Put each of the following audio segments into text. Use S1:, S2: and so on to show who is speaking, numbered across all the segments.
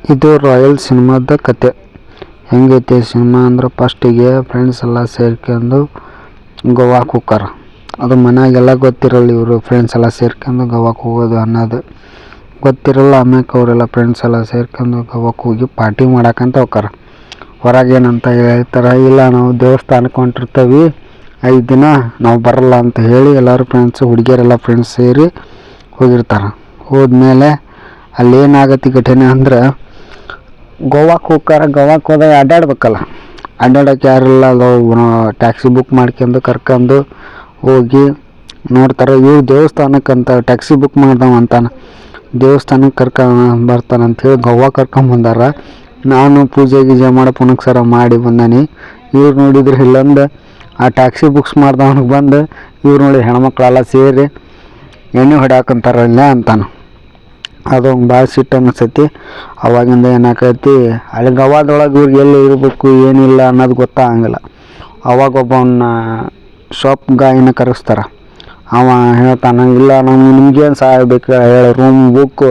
S1: ಇದು ರಾಯಲ್ ಸಿನಿಮಾದ ಕತೆ. ಹೆಂಗೈತಿ ಸಿನಿಮಾ ಅಂದ್ರೆ ಫಸ್ಟಿಗೆ ಫ್ರೆಂಡ್ಸ್ ಎಲ್ಲ ಸೇರ್ಕೊಂಡು ಗೋವಾಕ್ಕೆ ಹೋಗಾರ. ಅದು ಮನ್ಯಾಗೆಲ್ಲ ಗೊತ್ತಿರಲ್ಲ, ಇವರು ಫ್ರೆಂಡ್ಸ್ ಎಲ್ಲ ಸೇರ್ಕೊಂಡು ಗೋವಾಕ್ಕೆ ಹೋಗೋದು ಅನ್ನೋದು ಗೊತ್ತಿರಲ್ಲ. ಆಮ್ಯಾಕೆ ಅವರೆಲ್ಲ ಫ್ರೆಂಡ್ಸ್ ಎಲ್ಲ ಸೇರ್ಕೊಂಡು ಗೋವಾಕ್ಕೆ ಹೋಗಿ ಪಾರ್ಟಿ ಮಾಡಕ್ಕಂತ ಹೋಗಾರ. ಹೊರಗೇನಂತ ಹೇಳ್ತಾರೆ, ಇಲ್ಲ ನಾವು ದೇವಸ್ಥಾನಕ್ಕೆ ಹೊಂಟಿರ್ತೀವಿ 5 ದಿನ ನಾವು ಬರಲ್ಲ ಅಂತ ಹೇಳಿ ಎಲ್ಲರೂ ಹುಡುಗಿಯರೆಲ್ಲ ಫ್ರೆಂಡ್ಸ್ ಸೇರಿ ಹೋಗಿರ್ತಾರೆ. ಹೋದ್ಮೇಲೆ ಅಲ್ಲೇನಾಗತ್ತೆ ಘಟನೆ ಅಂದ್ರೆ, ಗೋವಾಕ್ಕೆ ಹೋಗಾರ. ಗೋವಾಕ್ಕೆ ಹೋದಾಗ ಅಡ್ಡಾಡ್ಬೇಕಲ್ಲ, ಅಡ್ಡಾಡೋಕೆ ಯಾರಿಲ್ಲ. ಅದು ಟ್ಯಾಕ್ಸಿ ಬುಕ್ ಮಾಡ್ಕೊಂಡು ಕರ್ಕೊಂಡು ಹೋಗಿ ನೋಡ್ತಾರೆ. ಇವ್ರು ದೇವಸ್ಥಾನಕ್ಕಂತ ಟ್ಯಾಕ್ಸಿ ಬುಕ್ ಮಾಡ್ದವ ಅಂತಾನೆ, ದೇವಸ್ಥಾನಕ್ಕೆ ಬರ್ತಾನಂತೇಳಿ ಗೋವಾ ಕರ್ಕೊಂಬಂದಾರ. ನಾನು ಪೂಜೆ ಗೀಜೆ ಮಾಡೋ ಪುನಕ್ಸರ ಮಾಡಿ ಬಂದಾನಿ. ಇವ್ರು ನೋಡಿದ್ರೆ ಇಲ್ಲೊಂದು ಆ ಟ್ಯಾಕ್ಸಿ ಬುಕ್ಸ್ ಮಾಡ್ದವನಿಗೆ ಬಂದು ಇವ್ರು ನೋಡಿ ಹೆಣ್ಮಕ್ಳೆಲ್ಲ ಸೇರಿ ಎಣ್ಣೆ ಹೊಡ್ಯಾಕಂತಾರಲ್ಲ ಅಂತಾನೆ. ಅದು ಭಾಳ ಸಿಟ್ಟು ಅನಿಸ್ತೈತಿ. ಅವಾಗಿಂದ ಏನಾಕೈತಿ, ಅಲ್ಲಿ ಗೋವಾದೊಳಗೆ ಇವ್ರಿಗೆ ಎಲ್ಲಿ ಇರಬೇಕು ಏನಿಲ್ಲ ಅನ್ನೋದು ಗೊತ್ತಾಗಂಗಿಲ್ಲ. ಅವಾಗ ಒಬ್ಬವನ್ನ ಶಾಪ್ ಗಾಯಿನ ಕರೆಸ್ತಾರೆ. ಅವ ಹೇಳ್ತಾನೆ, ಇಲ್ಲ ನಿಮ್ಗೇನು ಸಹಾಯ ಬೇಕು ಹೇಳಿ, ರೂಮ್ ಬುಕ್ಕು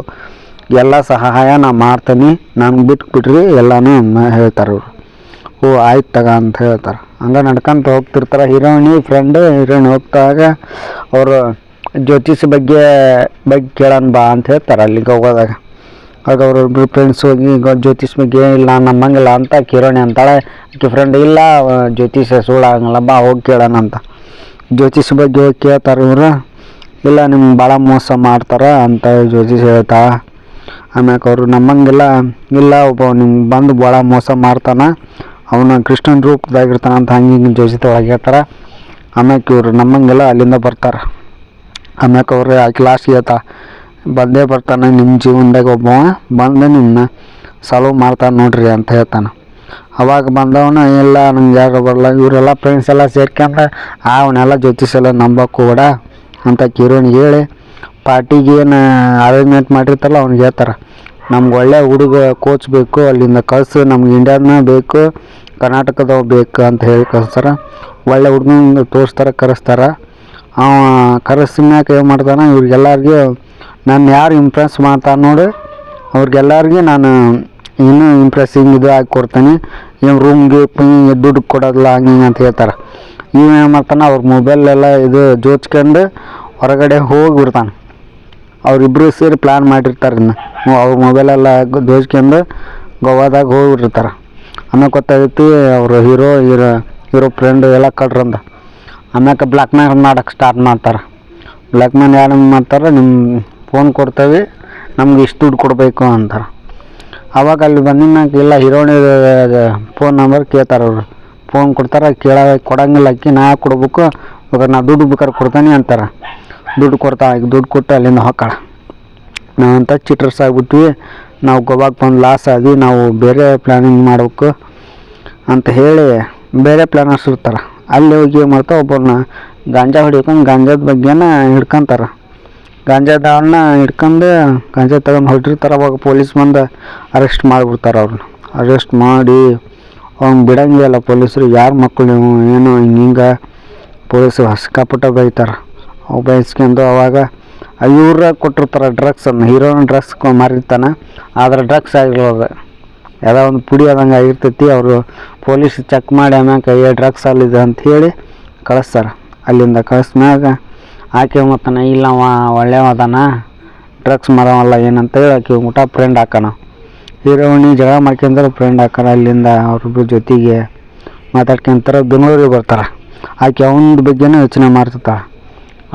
S1: ಎಲ್ಲ ಸಹಾಯ ನಾ ಮಾಡ್ತೀನಿ, ನನಗೆ ಬಿಟ್ಬಿಟ್ರಿ ಎಲ್ಲನೂ ಹೇಳ್ತಾರೆ ಇವರು. ಓ ಆಯ್ತು ತಗ ಅಂತ ಹೇಳ್ತಾರೆ. ಹಂಗೆ ನಡ್ಕೊಂತ ಹೋಗ್ತಿರ್ತಾರೆ. ಹೀರೋಯಿನ್ ಹೋಗ್ತಾಗ ಅವರು ಜ್ಯೋತಿಷ್ ಬಗ್ಗೆ ಕೇಳೋಣ ಬಾ ಅಂತ ಹೇಳ್ತಾರೆ ಅಲ್ಲಿ ಗೋವಾದಾಗ. ಆಗ ಅವ್ರೊಬ್ರು ಫ್ರೆಂಡ್ಸ್ ಹೋಗಿ ಜ್ಯೋತಿಷ್ ಬಗ್ಗೆ ಇಲ್ಲ ನಮ್ಮಂಗಿಲ್ಲ ಅಂತ ಹೀರೋಯಿನ್ ಅಂತಾಳೆ. ಆಕೆ ಫ್ರೆಂಡ್ ಇಲ್ಲ ಜ್ಯೋತಿಷ ಸುಳ್ಳಾಗಂಗಿಲ್ಲ ಬಾ ಹೋಗಿ ಕೇಳೋಣ ಅಂತ ಜ್ಯೋತಿಷ್ ಬಗ್ಗೆ ಹೋಗಿ ಕೇಳ್ತಾರೆ. ಇವರು ಇಲ್ಲ ನಿಮ್ಗೆ ಭಾಳ ಮೋಸ ಮಾಡ್ತಾರೆ ಅಂತ ಜ್ಯೋತಿಷ್ ಹೇಳ್ತಾಳೆ. ಆಮ್ಯಾಕೆ ಅವರು ನಮ್ಮಂಗಿಲ್ಲ, ಇಲ್ಲ ಒಬ್ಬ ನಿಮ್ಗೆ ಬಂದು ಭಾಳ ಮೋಸ ಮಾಡ್ತಾನೆ, ಅವನು ಕೃಷ್ಣನ ರೂಪದಾಗಿರ್ತಾನೆ ಅಂತ ಹಂಗೆ ಜ್ಯೋತಿಷ್ ಒಳಗೆ ಹೇಳ್ತಾರೆ. ಆಮ್ಯಾಕೆ ಇವರು ನಮ್ಮಂಗೆಲ್ಲ ಅಲ್ಲಿಂದ ಬರ್ತಾರೆ. ಆಮ್ಯಾಕೆ ಅವ್ರು ಆಕೆ ಲಾಸ್ಟ್ಗೆ ಹೇಳ್ತಾ, ಬಂದೇ ಬರ್ತಾನೆ ನಿಮ್ಮ ಜೀವನದಾಗ ಒಬ್ಬವ ಬಂದು ನಿಮ್ಮನ್ನ ಸಾಲ್ವ್ ಮಾಡ್ತಾನೆ ನೋಡ್ರಿ ಅಂತ ಹೇಳ್ತಾನೆ. ಅವಾಗ ಬಂದವನು ಇಲ್ಲ ನಂಗೆ ಯಾರು ಬರಲ್ಲ, ಇವರೆಲ್ಲ ಫ್ರೆಂಡ್ಸ್ ಎಲ್ಲ ಸೇರ್ಕೊಂಡು ಅವನ್ನೆಲ್ಲ ಜ್ಯೋತಿಷ್ ಎಲ್ಲ ನಂಬಕ್ಕೆ ಹೋಗ್ಬೇಡ ಅಂತ ಹೀರೋನಿಗೆ ಹೇಳಿ ಪಾರ್ಟಿಗೆ ಏನು ಅರೇಂಜ್ಮೆಂಟ್ ಮಾಡಿರ್ತಾರಲ್ಲ ಅವ್ನಿಗೆ ಹೇಳ್ತಾರೆ, ನಮ್ಗೆ ಒಳ್ಳೆ ಹುಡುಗ ಕೋಚ್ ಬೇಕು, ಅಲ್ಲಿಂದ ಕಳ್ಸು, ನಮ್ಗೆ ಇಂಡಿಯಾನ ಬೇಕು, ಕರ್ನಾಟಕದವ್ ಬೇಕು ಅಂತ ಹೇಳಿ ಕಳಿಸ್ತಾರೆ. ಒಳ್ಳೆ ಹುಡುಗನ ತೋರಿಸ್ತಾರೆ, ಕರೆಸ್ತಾರೆ. ಅವ ಕರೆಸಿಮ್ಯಾಕ ಏನು ಮಾಡ್ತಾನೆ, ಇವ್ರಿಗೆಲ್ಲರಿಗೂ ನಾನು ಯಾರು ಇಂಪ್ರೆಸ್ ಮಾಡ್ತಾನೆ ನೋಡಿ ಅವ್ರಿಗೆಲ್ಲರಿಗೂ ನಾನು ಇನ್ನೂ ಇಂಪ್ರೆಸ್ಸಿಂಗ್ ಇದು ಹಾಕಿ ಕೊಡ್ತೀನಿ, ಏನು ರೂಮ್ಗೆ ದುಡ್ಡು ಕೊಡೋದಿಲ್ಲ ಹಂಗೆ ಅಂತ ಹೇಳ್ತಾರೆ. ಏನು ಮಾಡ್ತಾನೆ, ಅವ್ರ ಮೊಬೈಲೆಲ್ಲ ಇದು ಜೋಚ್ಕೊಂಡು ಹೊರಗಡೆ ಹೋಗಿಬಿಡ್ತಾನೆ. ಅವರಿಬ್ಬರು ಸೇರಿ ಪ್ಲ್ಯಾನ್ ಮಾಡಿರ್ತಾರೆ. ಇನ್ನು ಅವ್ರ ಮೊಬೈಲೆಲ್ಲ ದೋಚ್ಕೊಂಡು ಗೋವಾದಾಗ ಹೋಗ್ಬಿಟ್ಟಿರ್ತಾರೆ. ಆಮ್ಯಾಕೆ ಗೊತ್ತಾಗೈತಿ ಅವರು ಹೀರೋ ಫ್ರೆಂಡ್ ಎಲ್ಲ ಕಳ್ರಂದ. ಆಮ್ಯಾಕೆ ಬ್ಲ್ಯಾಕ್ ಮೇಲ್ ಮಾಡೋಕ್ಕೆ ಸ್ಟಾರ್ಟ್ ಮಾಡ್ತಾರೆ. ಬ್ಲ್ಯಾಕ್ ಮೇಲ್ ಯಾರು ಮಾಡ್ತಾರೆ, ನಿಮ್ಮ ಫೋನ್ ಕೊಡ್ತೇವೆ, ನಮ್ಗೆ ಇಷ್ಟು ದುಡ್ಡು ಕೊಡಬೇಕು ಅಂತಾರೆ. ಆವಾಗ ಅಲ್ಲಿ ಬಂದಿನಾಗ ಇಲ್ಲ ಹೀರೋಣಿ ಫೋನ್ ನಂಬರ್ ಕೇಳ್ತಾರೆ. ಅವರು ಫೋನ್ ಕೊಡ್ತಾರೆ, ಕೊಡಂಗಿಲ್ಲ ಅಕ್ಕಿ, ನಾ ಕೊಡ್ಬೇಕು, ಇವಾಗ ನಾ ದುಡ್ಡು ಬೇಕಾದ್ರೆ ಕೊಡ್ತಾನೆ ಅಂತಾರೆ. ದುಡ್ಡು ದುಡ್ಡು ಕೊಟ್ಟು ಅಲ್ಲಿಂದ ಹೊಕ್ಕಾಳ. ನಾವಂತ ಚೀಟರ್ಸ್ ಆಗಿಬಿಟ್ವಿ, ನಾವು ಗೋವಾಕ್ಕೆ ಬಂದು ಲಾಸ್ ಆಗಿ ನಾವು ಬೇರೆ ಪ್ಲ್ಯಾನಿಂಗ್ ಮಾಡ್ಬೇಕು ಅಂತ ಹೇಳಿ ಬೇರೆ ಪ್ಲ್ಯಾನರ್ಸ್ ಇರ್ತಾರೆ. ಅಲ್ಲಿ ಹೋಗಿ ಏನು ಮಾಡ್ತಾರೆ, ಒಬ್ಬರನ್ನ ಗಾಂಜಾ ಹೊಡಿಕೊಂಡು ಗಾಂಜಾದ ಬಗ್ಗೆನ ಹಿಡ್ಕೊಂತಾರೆ. ಗಾಂಜಾದವ್ರನ್ನ ಹಿಡ್ಕೊಂಡು ಗಾಂಜಾ ತಗೊಂಡು ಹೊರಟಿರ್ತಾರೆ. ಅವಾಗ ಪೊಲೀಸ್ ಬಂದು ಅರೆಸ್ಟ್ ಮಾಡಿಬಿಡ್ತಾರೆ. ಅವ್ರನ್ನ ಅರೆಸ್ಟ್ ಮಾಡಿ ಅವ್ನು ಬಿಡಂಗಿಲ್ಲ ಪೊಲೀಸರು. ಯಾರು ಮಕ್ಕಳು ನೀವು ಏನು ಹಿಂಗೆ ಪೊಲೀಸರು ಹಸ್ಕಾಪಟ್ಟ ಬೈತಾರೆ. ಅವು ಬಯಸ್ಕೊಂಡು ಅವಾಗ ಇವ್ರ ಕೊಟ್ಟಿರ್ತಾರೆ ಡ್ರಗ್ಸನ್ನು. ಹೀರೋನ ಡ್ರಗ್ಸ್ ಮಾರಿರ್ತಾನೆ, ಆದರೆ ಡ್ರಗ್ಸ್ ಆಗಿರೋದು ಯಾವುದೋ ಒಂದು ಪುಡಿ ಆದಂಗೆ ಆಗಿರ್ತೈತಿ. ಅವರು ಪೊಲೀಸ್ ಚೆಕ್ ಮಾಡಿ ಆಮ್ಯಾಕೆ ಡ್ರಗ್ಸ್ ಅಲ್ಲಿದೆ ಅಂಥೇಳಿ ಕಳಿಸ್ತಾರೆ. ಅಲ್ಲಿಂದ ಕಳಿಸ್ಮ್ಯಾಗ ಆಕೆ ಮತ್ತಾನೆ ಇಲ್ಲ ಅವ ಒಳ್ಳೆಯವದಾನ, ಡ್ರಗ್ಸ್ ಮಾರವಲ್ಲ ಏನಂತೇಳಿ ಆಕೆ ಊಟ ಫ್ರೆಂಡ್ ಹಾಕೋಣ. ಹೀರೋಯಿನಿ ಜಗಳ ಮಾಡ್ಕೊಂಡ್ರೆ ಫ್ರೆಂಡ್ ಹಾಕೋಣ. ಅಲ್ಲಿಂದ ಅವ್ರಿಬ್ರು ಜೊತೆಗೆ ಮಾತಾಡ್ಕೊಂತಾರೆ. ಬೆಂಗಳೂರಿಗೆ ಬರ್ತಾರೆ. ಆಕೆ ಅವನ ಬಗ್ಗೆನೂ ಯೋಚನೆ ಮಾಡ್ತಿರ್ತಾಳೆ.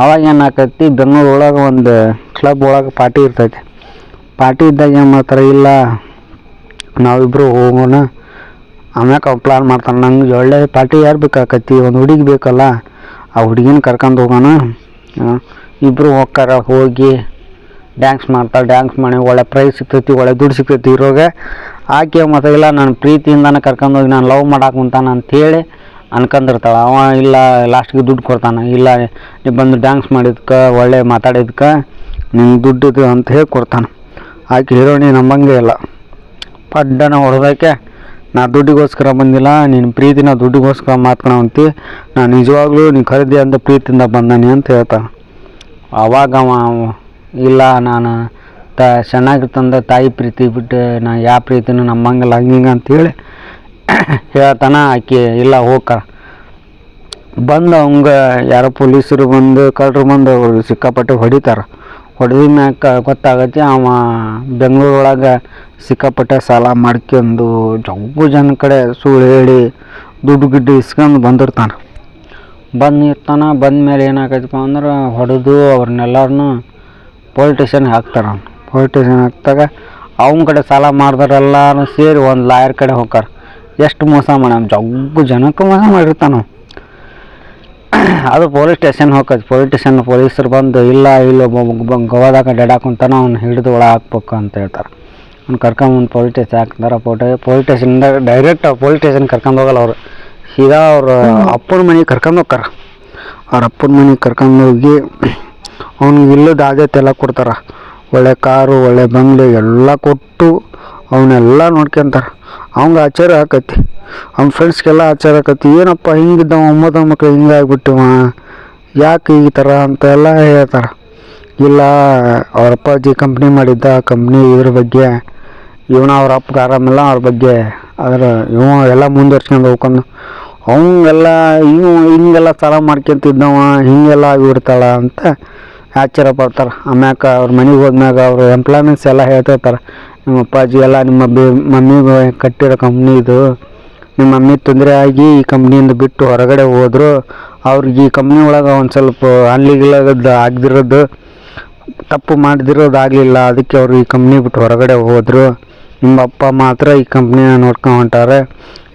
S1: ಅವಾಗ ಏನಾಕೈತಿ, ಬೆಂಗಳೂರು ಒಳಗೆ ಒಂದು ಕ್ಲಬ್ ಒಳಗೆ ಪಾರ್ಟಿ ಇರ್ತೈತಿ. ಪಾರ್ಟಿ ಇದ್ದಾಗ ಏನು ಮಾಡ್ತಾರೆ, ಇಲ್ಲ ನಾವಿಬ್ಬರು ಹೋಗೋಣ. ಆಮ್ಯಾಕೆ ಅವ್ನು ಪ್ಲ್ಯಾನ್ ಮಾಡ್ತಾನೆ, ನಂಗೆ ಒಳ್ಳೆ ಪಾರ್ಟಿ ಯಾರು ಬೇಕಾಕೈತಿ, ಒಂದು ಹುಡುಗಿ ಬೇಕಲ್ಲ, ಆ ಹುಡುಗಿನ ಕರ್ಕೊಂಡು ಹೋಗೋಣ. ಇಬ್ಬರು ಹೋಗ್ತಾರೆ. ಹೋಗಿ ಡ್ಯಾನ್ಸ್ ಮಾಡ್ತಾರೆ. ಡ್ಯಾನ್ಸ್ ಮಾಡಿ ಒಳ್ಳೆ ಪ್ರೈಸ್ ಸಿಗ್ತೈತಿ, ಒಳ್ಳೆ ದುಡ್ಡು ಸಿಗ್ತೈತಿ ಹೀರೋಗೆ. ಆಕೆ ಮತ್ತು ಇಲ್ಲ ನಾನು ಪ್ರೀತಿಯಿಂದಾನೆ ಕರ್ಕೊಂಡು ಹೋಗಿ ನಾನು ಲವ್ ಮಾಡಕ್ಕೆ ಕುಂತಾನೆ ಅಂಥೇಳಿ ಅನ್ಕೊಂಡಿರ್ತಾಳೆ. ಅವ ಇಲ್ಲ ಲಾಸ್ಟಿಗೆ ದುಡ್ಡು ಕೊಡ್ತಾನೆ. ಇಲ್ಲ ನೀವು ಬಂದು ಡ್ಯಾನ್ಸ್ ಮಾಡಿದ್ಕೆ ಒಳ್ಳೆ ಮಾತಾಡಿದ್ಕೆ ನಿಮ್ಗೆ ದುಡ್ಡು ಇದು ಅಂತ ಹೇಳಿ ಕೊಡ್ತಾನೆ. ಆಕೆ ಹೀರೋಯಿನಿ ನಂಬಂಗೆ ಇಲ್ಲ. ಪಡ್ಡನ ಹೊಡೆದಕ್ಕೆ, ನಾ ದುಡ್ಡಿಗೋಸ್ಕರ ಬಂದಿಲ್ಲ, ನಿನ್ನ ಪ್ರೀತಿನ ದುಡ್ಡಿಗೋಸ್ಕರ ಮಾತ್ಕೊಳಂತಿ, ನಾನು ನಿಜವಾಗ್ಲೂ ನೀನು ಖರೀದಿ ಅಂತ ಪ್ರೀತಿಯಿಂದ ಬಂದಾನೆ ಅಂತ ಹೇಳ್ತಾನೆ. ಆವಾಗ ಅವ ಇಲ್ಲ ನಾನು ಚೆನ್ನಾಗಿರ್ತಂದ ತಾಯಿ ಪ್ರೀತಿ ಬಿಟ್ಟು ನಾ ಯಾವ ಪ್ರೀತಿನೂ ನಮ್ಮಂಗಿಲ್ಲ ಹಂಗೆ ಅಂತೇಳಿ ಹೇಳ್ತಾನ. ಆಕೆ ಇಲ್ಲ ಹೋಗ್ತಾರ. ಬಂದು ಅವಂಗ ಯಾರೋ ಪೊಲೀಸರು ಬಂದು ಕಳ್ಳರು ಬಂದು ಅವ್ರು ಸಿಕ್ಕಾಪಟ್ಟೆ ಹೊಡಿತಾರೆ. ಹೊಡೆದ ಮ್ಯಾಕ ಗೊತ್ತಾಗತ್ತೆ ಅವ ಬೆಂಗಳೂರೊಳಗೆ ಸಿಕ್ಕಾಪಟ್ಟೆ ಸಾಲ ಮಾಡ್ಕೊಂಡು ಜಗ್ಗು ಜನ ಕಡೆ ಸುಳ್ಳು ಹೇಳಿ ದುಡ್ಡು ಗಿಡ್ಡು ಇಸ್ಕೊಂಡು ಬಂದಿರ್ತಾನೆ. ಬಂದಮೇಲೆ ಏನಾಗೈತಪ್ಪ ಅಂದ್ರೆ ಹೊಡೆದು ಅವ್ರನ್ನೆಲ್ಲರನ್ನೂ ಪೊಲೀಸ್ ಸ್ಟೇಷನ್ಗೆ ಹಾಕ್ತಾರೆ. ಪೊಲೀಸ್ ಸ್ಟೇಷನ್ ಹಾಕ್ದಾಗ ಅವನ ಕಡೆ ಸಾಲ ಮಾಡಿದರೆಲ್ಲರೂ ಸೇರಿ ಒಂದು ಲಾಯರ್ ಕಡೆ ಹೋಗ್ತಾರೆ. ಎಷ್ಟು ಮೋಸ ಜಗ್ಗು ಜನಕ್ಕೆ ಮೋಸ ಮಾಡಿರ್ತಾನೆ. ಅದು ಪೊಲೀಸ್ ಸ್ಟೇಷನ್ ಹೋಗೋದು. ಪೊಲೀಸರು ಬಂದು ಇಲ್ಲ ಗೋವಾದಾಗ ಡಾಡಾಕೊಂತಾನ ಅವ್ನು ಹಿಡಿದು ಒಳಗೆ ಹಾಕ್ಬೇಕು ಅಂತ ಹೇಳ್ತಾರೆ. ಅವ್ನು ಕರ್ಕೊಂಬಂದು ಪೊಲೀಸ್ ಸ್ಟೇಷನ್ ಹಾಕ್ತಾರೆ. ಪೊಲೀಸ್ ಸ್ಟೇಷನ್ದಾಗ ಡೈರೆಕ್ಟ್ ಪೊಲೀಸ್ ಸ್ಟೇಷನ್ ಕರ್ಕೊಂಡು ಹೋಗಲ್ಲ ಅವರು, ಸೀದಾ ಅವ್ರ ಅಪ್ಪನ ಮನೆಗೆ ಕರ್ಕೊಂಡು ಹೋಗ್ತಾರೆ. ಅವ್ರ ಅಪ್ಪನ ಮನೆಗೆ ಕರ್ಕೊಂಡು ಹೋಗಿ ಅವ್ನಿಗೆ ಇಲ್ಲದ ಆದ್ಯತೆ ಎಲ್ಲ ಕೊಡ್ತಾರೆ. ಒಳ್ಳೆ ಕಾರು, ಒಳ್ಳೆ ಬಂಗ್ಲೆ ಎಲ್ಲ ಕೊಟ್ಟು ಅವನ್ನೆಲ್ಲ ನೋಡ್ಕೊಂತಾರೆ. ಅವಂಗೆ ಆಶ್ಚರ್ಯ ಆಕತಿ, ಅವ್ನ ಫ್ರೆಂಡ್ಸ್ಗೆಲ್ಲ ಆಶ್ಚರ್ಯ ಆಕತಿ. ಏನಪ್ಪ ಹಿಂಗಿದ್ದವ 9 ಮಕ್ಳು ಹಿಂಗಾಗ್ಬಿಟ್ಟಿವ, ಯಾಕೆ ಈ ಥರ ಅಂತೆಲ್ಲ ಹೇಳ್ತಾರೆ. ಇಲ್ಲ ಅವ್ರ ಅಪ್ಪಾಜಿ ಕಂಪ್ನಿ ಮಾಡಿದ್ದ, ಕಂಪ್ನಿ ಇದ್ರ ಬಗ್ಗೆ ಇವನ ಅವ್ರ ಅಪ್ಪಗೆ ಆರಾಮಿಲ್ಲ, ಅವ್ರ ಬಗ್ಗೆ ಆದ್ರೆ ಇವ ಎಲ್ಲ ಮುಂದುವರ್ಸ್ಕೊಂಡು ಹೋಗ್ಕೊಂಡು ಅವಂಗೆಲ್ಲ ಹಿಂಗೆಲ್ಲ ಸಾಲ ಮಾಡ್ಕೊಂತಿದ್ದವ ಹಿಂಗೆಲ್ಲ ಆಗಿಬಿಡ್ತಾಳ ಅಂತ ಆಶ್ಚರ್ಯ ಪಡ್ತಾರೆ. ಆಮ್ಯಾಕ ಅವ್ರ ಮನೆಗೆ ಹೋದ್ಮ್ಯಾಗ ಅವರು ಎಂಪ್ಲಾಯ್ಮೆಂಟ್ಸ್ ಎಲ್ಲ ಹೇಳ್ತಿರ್ತಾರೆ. ನಿಮ್ಮ ಅಪ್ಪಾಜಿ ಎಲ್ಲ ನಿಮ್ಮ ಮಮ್ಮಿಗೆ ಕಟ್ಟಿರೋ ಕಂಪ್ನಿ ಇದು, ನಿಮ್ಮ ಮಮ್ಮಿ ತೊಂದರೆ ಆಗಿ ಈ ಕಂಪ್ನಿಯಿಂದ ಬಿಟ್ಟು ಹೊರಗಡೆ ಹೋದರು. ಅವ್ರಿಗೆ ಈ ಕಂಪ್ನಿ ಒಳಗೆ ಒಂದು ಸ್ವಲ್ಪ ಅಲ್ಲಿಗಿಲ್ಲದ ಆಗದಿರೋದು, ತಪ್ಪು ಮಾಡದಿರೋದು ಆಗಲಿಲ್ಲ, ಅದಕ್ಕೆ ಅವ್ರು ಈ ಕಂಪ್ನಿ ಬಿಟ್ಟು ಹೊರಗಡೆ ಹೋದರು. ನಿಮ್ಮ ಅಪ್ಪ ಮಾತ್ರ ಈ ಕಂಪ್ನಿನ ನೋಡ್ಕೊಂಡು ಹೊಂಟಾರೆ.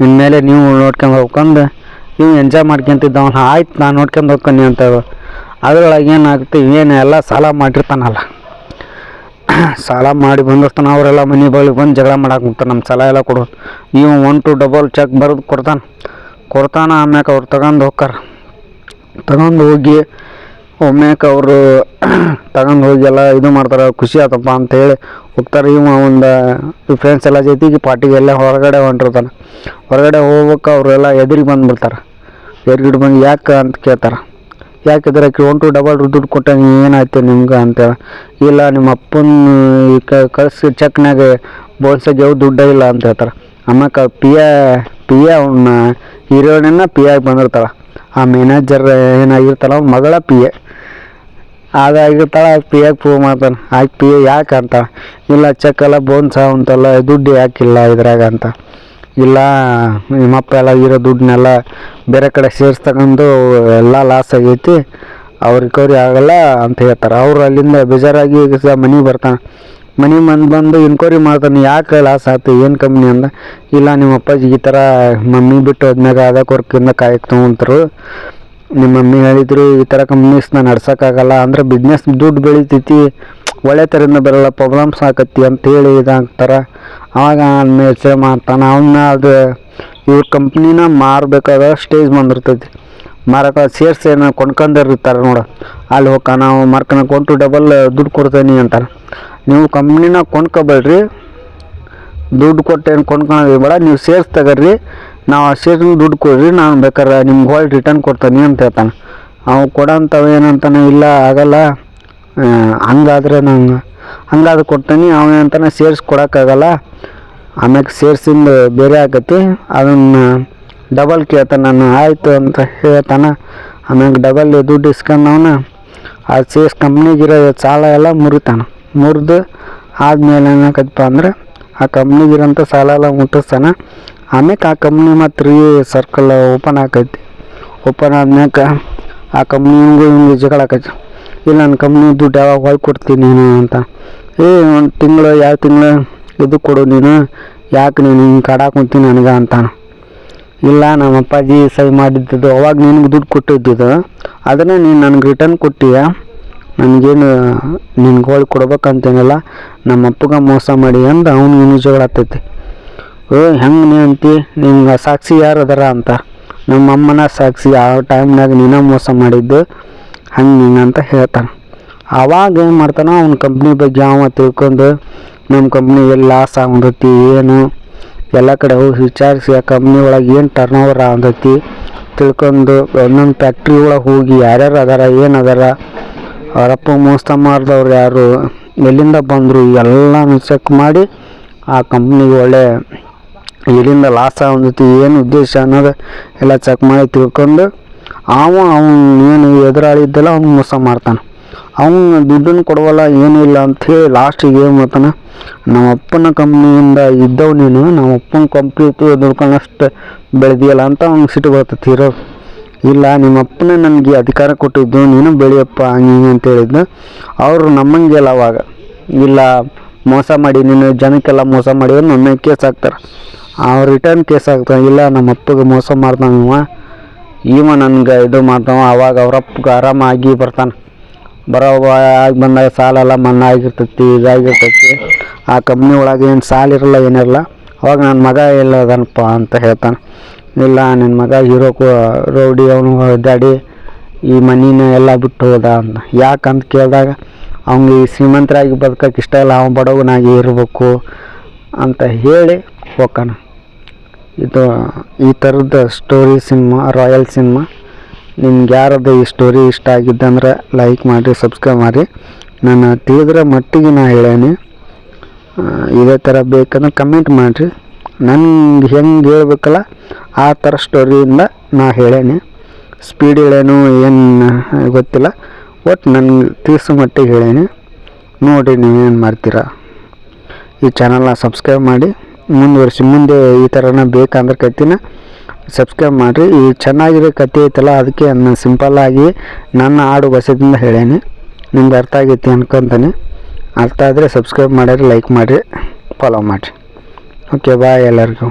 S1: ಇನ್ಮೇಲೆ ನೀವು ನೋಡ್ಕೊಂಡು ಹೋಗ್ಕೊಂಡು ನೀವು ಎಂಜಾಯ್ ಮಾಡ್ಕೊಂತಿದ್ದವನು. ಆಯ್ತು ನಾನು ನೋಡ್ಕೊಂಡು ಹೋಗ್ತೀನಿ ಅಂತ. ಅದರೊಳಗೆ ಏನಾಗುತ್ತೆ, ಏನು ಎಲ್ಲ ಸಾಲ ಮಾಡಿರ್ತಾನಲ್ಲ, ಸಾಲ ಮಾಡಿ ಬಂದಿರ್ತಾನೆ. ಅವರೆಲ್ಲ ಮನೆ ಬಳಿ ಬಂದು ಜಗಳ ಮಾಡಕ್ಕೆ ಹೋಗ್ತಾರೆ, ನಮ್ಮ ಸಾಲ ಎಲ್ಲ ಕೊಡು. ಇವು 1 to 2 ಚೆಕ್ ಬರೆದು ಕೊಡ್ತಾನೆ. ಆಮ್ಯಾಕ ಅವ್ರು ತಗೊಂಡು ಹೋಗ್ತಾರೆ. ತಗೊಂಡು ಹೋಗಿ ಒಮ್ಮೆಕ ಅವರು ತಗೊಂಡು ಹೋಗಿ ಎಲ್ಲ ಇದು ಮಾಡ್ತಾರೆ. ಖುಷಿ ಆತಪ್ಪ ಅಂತೇಳಿ ಹೋಗ್ತಾರೆ. ಇವ ಒಂದು ಫ್ರೆಂಡ್ಸ್ ಎಲ್ಲ ಜೊತೆಗೆ ಪಾರ್ಟಿಗೆ ಎಲ್ಲ ಹೊರಗಡೆ ಹೊಂಟಿರ್ತಾನೆ. ಹೊರಗಡೆ ಹೋಗ್ಬೇಕು ಅವರೆಲ್ಲ ಎದುರಿಗೆ ಬಂದುಬಿಡ್ತಾರೆ. ಎದುರಿಗೆ ಬಂದು ಯಾಕೆ ಅಂತ ಕೇಳ್ತಾರೆ. ಯಾಕಿದ್ರೆ 1 to 2 ದುಡ್ಡು ಕೊಟ್ಟ ಏನಾಯ್ತು ನಿಮ್ಗೆ ಅಂತೇಳಿ. ಇಲ್ಲ ನಿಮ್ಮ ಅಪ್ಪನ ಕಳಿಸಿ ಚೆಕ್ನಾಗ ಬೋಲ್ಸಾಗ ಯಾವ ದುಡ್ಡ ಇಲ್ಲ ಅಂತ ಹೇಳ್ತಾರೆ. ಆಮ್ಯಾಕ ಪಿ ಎ ಅವನ್ನ ಹೀರೋಯಿನ್ನ ಪಿ ಆಗಿ ಬಂದಿರ್ತಾಳೆ. ಆ ಮ್ಯಾನೇಜರ್ ಏನಾಗಿರ್ತಾಳೆ ಅವ್ನ ಮಗಳ ಪಿ ಎ ಅದಾಗಿರ್ತಾಳೆ. ಪಿ ಎಗೆ ಪ್ರೂವ್ ಮಾಡ್ತಾನೆ. ಆಯ್ತು ಪಿ ಎ ಯಾಕೆ ಅಂತ. ಇಲ್ಲ ಚೆಕ್ ಎಲ್ಲ ಬೋನ್ಸ ಅಂತಲ್ಲ, ದುಡ್ಡು ಯಾಕಿಲ್ಲ ಇದ್ರಾಗ ಅಂತ. ಇಲ್ಲ ನಿಮ್ಮಪ್ಪ ಎಲ್ಲ ಇರೋ ದುಡ್ಡನ್ನೆಲ್ಲ ಬೇರೆ ಕಡೆ ಸೇರಿಸ್ತಕೊಂಡು ಎಲ್ಲ ಲಾಸ್ ಆಗೈತಿ, ಅವ್ರು ರಿಕವರಿ ಆಗಲ್ಲ ಅಂತ ಹೇಳ್ತಾರೆ. ಅವರು ಅಲ್ಲಿಂದ ಬೇಜಾರಾಗಿ ಮನೆಗೆ ಬರ್ತಾನೆ. ಮನೆಗೆ ಬಂದು ಇನ್ಕ್ವೈರಿ ಮಾಡ್ತಾನೆ, ಯಾಕೆ ಲಾಸ್ ಆಯ್ತು, ಏನು ಕಂಪ್ನಿ ಅಂದ. ಇಲ್ಲ ನಿಮ್ಮ ಅಪ್ಪಾಜಿ ಈ ಥರ ಮಮ್ಮಿ ಬಿಟ್ಟು ಹೋದ್ಮ್ಯಾಗ ಅದಕ್ಕೆ ವರ್ಕಿಂದ ಕಾಯಕ್ಕೆ ತೊಗೊಂತರು. ನಿಮ್ಮ ಮಮ್ಮಿ ಹೇಳಿದ್ರು ಈ ಥರ ಕಂಪ್ನೀಸ್ನ ನಡ್ಸೋಕ್ಕಾಗಲ್ಲ, ಅಂದ್ರೆ ಬಿಸ್ನೆಸ್ ದುಡ್ಡು ಬೆಳಿತೈತಿ, ಒಳ್ಳೆ ಥರದಿಂದ ಬರೋಲ್ಲ, ಪ್ರಾಬ್ಲಮ್ಸ್ ಆಕತ್ತಿ ಅಂತೇಳಿ ಇದಾಗ್ತಾರೆ. ಆವಾಗ ಯೋಚನೆ ಮಾಡ್ತಾನೆ. ಅವನ್ನ ಅದು ಇವ್ರ ಕಂಪ್ನಿನ ಮಾರಬೇಕಾದ ಸ್ಟೇಜ್ ಬಂದಿರ್ತೈತಿ. ಮಾರಕ್ಕೆ ಸೇರ್ಸ್ ಏನೋ ಕೊಂಡ್ಕೊಂಡಿರ್ತಾರೆ ನೋಡು, ಅಲ್ಲಿ ಹೋಗಿ ನಾವು ಮಾರ್ಕೊಳಕ್ಕೆ 1 to 2 ದುಡ್ಡು ಕೊಡ್ತೀನಿ ಅಂತಾರೆ. ನೀವು ಕಂಪ್ನಿನ ಕೊಂಡ್ಕೊಬೇಡ್ರಿ, ದುಡ್ಡು ಕೊಟ್ಟು ಏನು ಕೊಂಡ್ಕೊಳ್ಳೋದು ಬೇಡ, ನೀವು ಸೇರ್ಸ್ ತಗರ್ರಿ, ನಾವು ಆ ಸೇರ್ಸ್ ದುಡ್ಡು ಕೊಡ್ರಿ, ನಾನು ಬೇಕಾದ್ರೆ ನಿಮ್ಗೆ ಹೊಳ್ಳಿ ರಿಟರ್ನ್ ಕೊಡ್ತೀನಿ ಅಂತ ಹೇಳ್ತಾನೆ. ಅವು ಕೊಡೋಂಥವು ಏನಂತಾನೆ, ಇಲ್ಲ ಆಗಲ್ಲ, ಹಂಗಾದ್ರೆ ನಂಗೆ ಹಂಗಾದ್ರೆ ಕೊಡ್ತೀನಿ. ಅವನಂತಾನೆ ಸೇರ್ಸ್ ಕೊಡೋಕ್ಕಾಗಲ್ಲ, ಆಮ್ಯಾಗ ಸೇರ್ಸಿಂದ ಬೇರೆ ಆಗತ್ತೆ, ಅದನ್ನು ಡಬಲ್ ಕೇಳ್ತಾನೆ. ನಾನು ಆಯಿತು ಅಂತ ಹೇಳ್ತಾನೆ. ಆಮ್ಯಾಗ ಡಬಲ್ ದುಡ್ಡು ಇಸ್ಕೊಂಡವನ ಆ ಸೇರ್ಸ್ ಕಂಪ್ನಿಗಿರೋ ಸಾಲ ಎಲ್ಲ ಮುರಿದು ಆದಮೇಲೆ ಏನಾಗತ್ತಪ್ಪ ಅಂದ್ರೆ ಆ ಕಂಪ್ನಿಗಿರೋಂಥ ಸಾಲ ಎಲ್ಲ ಮುಟ್ಟಿಸ್ತಾನೆ. ಆಮ್ಯಾಕೆ ಆ ಕಂಪ್ನಿ ಮತ್ತು ಸರ್ಕಲ್ ಓಪನ್ ಆಕೈತಿ. ಓಪನ್ ಆದ್ಮ್ಯಾಕ ಆ ಕಂಪ್ನಿಗೂ ಹಿಂಗೆ ಜಗಳ ಆಕೈತಿ. ಇಲ್ಲ ನನ್ನ ಕಂಪ್ನಿ ದುಡ್ಡು ಯಾವಾಗ ಹೊಳ್ ಕೊಡ್ತೀನಿ ನೀನು ಅಂತ. 1 ತಿಂಗಳು 2 ತಿಂಗಳು ಇದು ಕೊಡು ನೀನು, ಯಾಕೆ ನೀನು ಹಿಂಗೆ ಕಾಡಾಕ್ ಕುಂತೀನಿ ನನಗೆ ಅಂತಾನೆ. ಇಲ್ಲ ನಮ್ಮ ಅಪ್ಪಾಜಿ ಸಹಿ ಮಾಡಿದ್ದು ಅವಾಗ ನಿನಗೆ ದುಡ್ಡು ಕೊಟ್ಟಿದ್ದು, ಅದನ್ನು ನೀನು ನನಗೆ ರಿಟರ್ನ್ ಕೊಟ್ಟಿಯ, ನನಗೇನು ನಿನ್ಗೆ ಹೊಳ್ ಕೊಡ್ಬೇಕಂತೇನಿಲ್ಲ, ನಮ್ಮ ಅಪ್ಪಗೆ ಮೋಸ ಮಾಡಿ ಅಂದ ಅವ್ನು ಇನ್ನೂ ಜಗಳ ಆಗ್ತೈತಿ. ಹೆಂಗೆ ನೀ ಅಂತಿ, ನಿಮ್ಗೆ ಸಾಕ್ಷಿ ಯಾರು ಅದಾರ ಅಂತ. ನಮ್ಮ ಅಮ್ಮನ ಸಾಕ್ಷಿ, ಆ ಟೈಮ್ನಾಗ ನೀನ ಮೋಸ ಮಾಡಿದ್ದು, ಹಿಂಗೆ ಅಂತ ಹೇಳ್ತಾನೆ. ಆವಾಗ ಏನು ಮಾಡ್ತಾನೆ, ಅವ್ನ ಕಂಪ್ನಿ ಬಗ್ಗೆ ಅವ ತಿಳ್ಕೊಂಡು ನಮ್ಮ ಕಂಪ್ನಿ ಎಲ್ಲಿ ಲಾಸ್ ಆಗತೈತಿ ಏನು ಎಲ್ಲ ಕಡೆ ಹೋಗಿ ವಿಚಾರಿಸಿ ಆ ಕಂಪ್ನಿ ಒಳಗೆ ಏನು ಟರ್ನ್ ಓವರ್ ಆಗತೈತಿ ತಿಳ್ಕೊಂಡು ಒಂದೊಂದು ಫ್ಯಾಕ್ಟ್ರಿ ಒಳಗೆ ಹೋಗಿ ಯಾರ್ಯಾರು ಅದಾರ ಏನು ಅದಾರ, ಅವರಪ್ಪ ಮೋಸ ಮಾಡಿದವ್ರು ಯಾರು, ಎಲ್ಲಿಂದ ಬಂದರು ಎಲ್ಲನೂ ಚೆಕ್ ಮಾಡಿ ಆ ಕಂಪ್ನಿಗೆ ಒಳ್ಳೆ ಎಲ್ಲಿಂದ ಲಾಸ್ ಆಗುತ್ತೆ ಏನು ಉದ್ದೇಶ ಅನ್ನೋದು ಎಲ್ಲ ಚೆಕ್ ಮಾಡಿ ತಿಳ್ಕೊಂಡು ಅವನು ಏನು ಎದುರಾಳಿ ಇದ್ದಲ್ಲ ಅವ್ನು ಮೋಸ ಮಾಡ್ತಾನೆ. ಅವನು ದುಡ್ಡನ್ನು ಕೊಡವಲ್ಲ ಏನೂ ಇಲ್ಲ ಅಂಥೇಳಿ ಲಾಸ್ಟಿಗೆ ಏನು ಮಾಡ್ತಾನೆ, ನಮ್ಮ ಅಪ್ಪನ ಕಂಪ್ನಿಯಿಂದ ಇದ್ದವು ನೀನು ನಮ್ಮ ಅಪ್ಪನ ಕಂಪ್ನಿ ದುಡ್ಕೊಂಡಷ್ಟು ಬೆಳೆದಿಯಲ್ಲ ಅಂತ ಅವ್ನಿಗೆ ಸಿಟ್ಟು ಬರ್ತದೆ ಹೀರೋ. ಇಲ್ಲ ನಿಮ್ಮ ಅಪ್ಪನೇ ನನಗೆ ಅಧಿಕಾರ ಕೊಟ್ಟಿದ್ದು ನೀನು ಬೆಳೆಯಪ್ಪ ಹಂಗೆ ಅಂತ ಹೇಳಿದ್ದು. ಅವರು ನಮ್ಮಂಗೆಲ್ಲ ಅವಾಗ ಇಲ್ಲ ಮೋಸ ಮಾಡಿ ನೀನು ಜನಕ್ಕೆಲ್ಲ ಮೋಸ ಮಾಡಿದ್ರೆ ನನ್ನ ಕೇಸ್ ಹಾಕ್ತಾರೆ. ಅವ್ರು ರಿಟರ್ನ್ ಕೇಸ್ ಆಗ್ತಾನೆ. ಇಲ್ಲ ನಮ್ಮ ಅಪ್ಪಗೆ ಮೋಸ ಮಾಡ್ತಾನೆ ಇವ ನನಗೆ ಇದು ಮಾಡ್ತಾವ. ಅವಾಗ ಅವರಪ್ಪಗೆ ಆರಾಮಾಗಿ ಬರ್ತಾನೆ. ಆಗಿ ಬಂದಾಗ ಸಾಲೆಲ್ಲ ಮನ್ನಾ ಆಗಿರ್ತೈತಿ ಇದಾಗಿರ್ತೈತಿ. ಆ ಕಂಪ್ನಿ ಒಳಗೆ ಏನು ಸಾಲಿರಲ್ಲ ಏನಿರಲ್ಲ. ಅವಾಗ ನನ್ನ ಮಗ ಎಲ್ಲದನಪ್ಪ ಅಂತ ಹೇಳ್ತಾನೆ. ಇಲ್ಲ ನನ್ನ ಮಗ ರೌಡಿ ಅವನು ಡ್ಯಾಡಿ ಈ ಮನಿನ ಎಲ್ಲ ಬಿಟ್ಟು ಹೋದ ಅಂತ. ಯಾಕಂತ ಕೇಳಿದಾಗ ಅವ್ನಿಗೆ ಈ ಶ್ರೀಮಂತರಾಗಿ ಬದುಕಕ್ಕೆ ಇಷ್ಟ ಇಲ್ಲ, ಅವ್ನು ಬಡವನಾಗಿ ಇರಬೇಕು ಅಂತ ಹೇಳಿ ಹೋಗ್ತಾನೆ. ಇದು ಈ ಥರದ ಸ್ಟೋರಿ ಸಿನಿಮಾ, ರಾಯಲ್ ಸಿನಿಮಾ. ನಿಮ್ಗೆ ಯಾರದು ಈ ಸ್ಟೋರಿ ಇಷ್ಟ ಆಗಿದ್ದಂದ್ರೆ ಲೈಕ್ ಮಾಡಿರಿ, ಸಬ್ಸ್ಕ್ರೈಬ್ ಮಾಡಿರಿ. ನಾನು ತಿಳಿದ್ರೆ ಮಟ್ಟಿಗೆ ನಾ ಹೇಳೇನಿ. ಇದೇ ಥರ ಬೇಕಂದ್ರೆ ಕಮೆಂಟ್ ಮಾಡಿರಿ. ನನಗೆ ಹೆಂಗೆ ಹೇಳ್ಬೇಕಲ್ಲ ಆ ಥರ ಸ್ಟೋರಿಯಿಂದ ನಾ ಹೇಳೇನಿ. ಸ್ಪೀಡ್ ಹೇಳೇನು ಏನು ಗೊತ್ತಿಲ್ಲ, ಒಟ್ಟು ನನಗೆ ತಿಳಿಸೋ ಮಟ್ಟಿಗೆ ಹೇಳೇನಿ. ನೋಡಿ ನೀವೇನು ಮಾಡ್ತೀರಾ. ಈ ಚಾನಲ್ನ ಸಬ್ಸ್ಕ್ರೈಬ್ ಮಾಡಿ ಮುಂದುವರಿಸಿ. ಮುಂದೆ ಈ ಥರನ ಬೇಕಂದ್ರೆ ಕತ್ತಿನ ಸಬ್ಸ್ಕ್ರೈಬ್ ಮಾಡಿರಿ. ಈ ಚೆನ್ನಾಗಿರೋ ಕತೆ ಐತಲ್ಲ ಅದಕ್ಕೆ ನಾನು ಸಿಂಪಲ್ಲಾಗಿ ನನ್ನ ಆಡು ಭಾಷೆದಿಂದ ಹೇಳೇನಿ. ನಿಮ್ಗೆ ಅರ್ಥ ಆಗೈತಿ ಅನ್ಕೊತಾನೆ. ಅರ್ಥ ಆದರೆ ಸಬ್ಸ್ಕ್ರೈಬ್ ಮಾಡಿರಿ, ಲೈಕ್ ಮಾಡಿರಿ, ಫಾಲೋ ಮಾಡಿರಿ. ಓಕೆ ಬಾಯ್ ಎಲ್ಲರಿಗೂ.